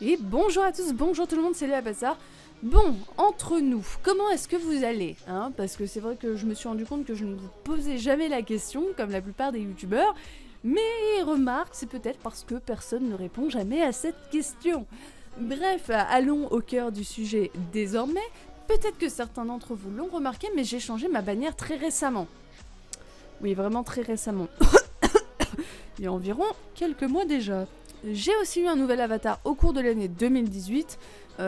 Et bonjour à tous, bonjour tout le monde, c'est Léa Bazar. Bon, entre nous, comment est-ce que vous allez Parce que c'est vrai que je me suis rendu compte que je ne vous posais jamais la question, comme la plupart des youtubeurs. Mais remarque, c'est peut-être parce que personne ne répond jamais à cette question. Bref, allons au cœur du sujet désormais. Peut-être que certains d'entre vous l'ont remarqué, mais j'ai changé ma bannière très récemment. Oui, vraiment très récemment. Il y a environ quelques mois déjà. J'ai aussi eu un nouvel avatar au cours de l'année 2018.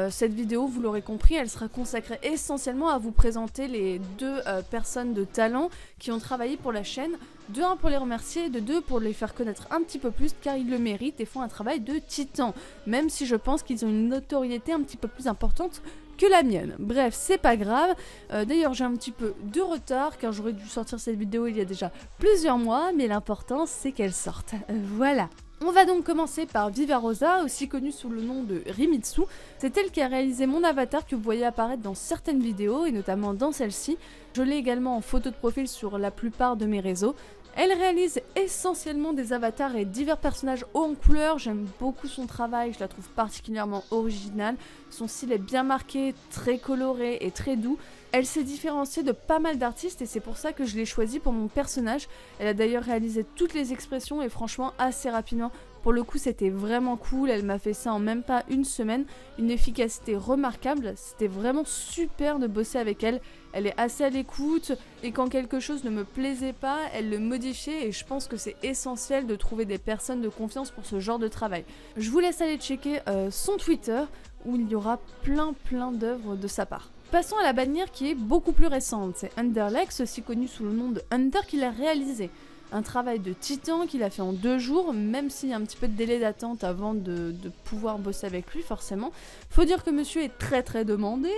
Cette vidéo, vous l'aurez compris, elle sera consacrée essentiellement à vous présenter les deux personnes de talent qui ont travaillé pour la chaîne. De 1 pour les remercier, de 2 pour les faire connaître un petit peu plus car ils le méritent et font un travail de titan. Même si je pense qu'ils ont une notoriété un petit peu plus importante que la mienne. Bref, c'est pas grave. D'ailleurs, j'ai un petit peu de retard car j'aurais dû sortir cette vidéo il y a déjà plusieurs mois, mais l'important c'est qu'elle sorte. Voilà. On va donc commencer par Viva Rosa, aussi connue sous le nom de Rimitsu. C'est elle qui a réalisé mon avatar que vous voyez apparaître dans certaines vidéos et notamment dans celle-ci. Je l'ai également en photo de profil sur la plupart de mes réseaux. Elle réalise essentiellement des avatars et divers personnages hauts en couleur. J'aime beaucoup son travail, je la trouve particulièrement originale. Son style est bien marqué, très coloré et très doux. Elle s'est différenciée de pas mal d'artistes et c'est pour ça que je l'ai choisie pour mon personnage. Elle a d'ailleurs réalisé toutes les expressions et franchement assez rapidement. Pour le coup, c'était vraiment cool, elle m'a fait ça en même pas une semaine. Une efficacité remarquable, c'était vraiment super de bosser avec elle. Elle est assez à l'écoute et quand quelque chose ne me plaisait pas, elle le modifiait et je pense que c'est essentiel de trouver des personnes de confiance pour ce genre de travail. Je vous laisse aller checker son Twitter où il y aura plein d'œuvres de sa part. Passons à la bannière qui est beaucoup plus récente, c'est Underlex, aussi connu sous le nom de Hunter, qui l'a réalisé. Un travail de titan qu'il a fait en 2 jours, même s'il y a un petit peu de délai d'attente avant de pouvoir bosser avec lui forcément. Faut dire que monsieur est très demandé.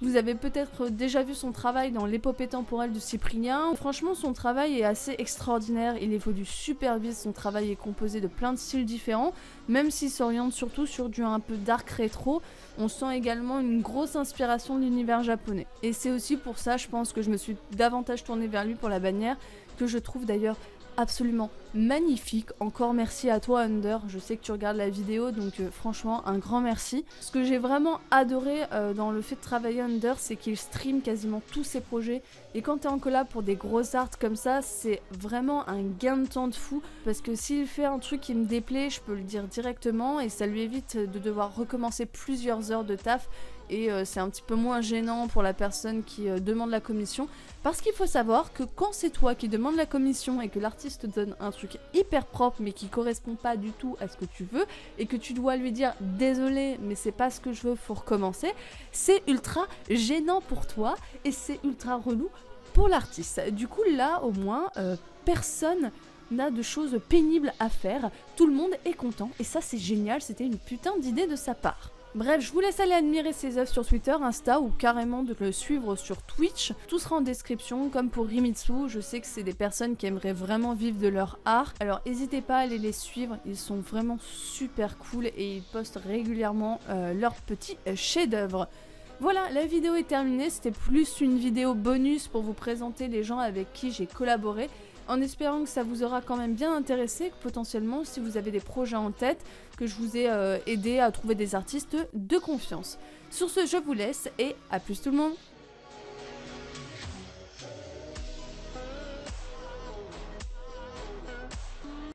Vous avez peut-être déjà vu son travail dans l'épopée temporelle de Cyprien. Franchement, son travail est assez extraordinaire. Il évolue super vite, son travail est composé de plein de styles différents, même s'il s'oriente surtout sur du un peu dark rétro. On sent également une grosse inspiration de l'univers japonais. Et c'est aussi pour ça, je pense, que je me suis davantage tournée vers lui pour la bannière, que je trouve d'ailleurs absolument magnifique. Encore merci à toi Under, je sais que tu regardes la vidéo donc franchement un grand merci. Ce que j'ai vraiment adoré dans le fait de travailler Under, c'est qu'il stream quasiment tous ses projets et quand t'es en collab pour des grosses arts comme ça, c'est vraiment un gain de temps de fou parce que s'il fait un truc qui me déplaît, je peux le dire directement et ça lui évite de devoir recommencer plusieurs heures de taf. Et c'est un petit peu moins gênant pour la personne qui demande la commission parce qu'il faut savoir que quand c'est toi qui demande la commission et que l'artiste te donne un truc hyper propre mais qui correspond pas du tout à ce que tu veux et que tu dois lui dire désolé mais c'est pas ce que je veux, faut recommencer, c'est ultra gênant pour toi et c'est ultra relou pour l'artiste. Du coup là au moins personne n'a de choses pénibles à faire, tout le monde est content et ça c'est génial, c'était une putain d'idée de sa part. Bref, je vous laisse aller admirer ses œuvres sur Twitter, Insta ou carrément de le suivre sur Twitch. Tout sera en description, comme pour Rimitsu. Je sais que c'est des personnes qui aimeraient vraiment vivre de leur art. Alors n'hésitez pas à aller les suivre, ils sont vraiment super cool et ils postent régulièrement leurs petits chefs-d'œuvre. Voilà, la vidéo est terminée. C'était plus une vidéo bonus pour vous présenter les gens avec qui j'ai collaboré. En espérant que ça vous aura quand même bien intéressé, que potentiellement, si vous avez des projets en tête, que je vous ai aidé à trouver des artistes de confiance. Sur ce, je vous laisse et à plus tout le monde.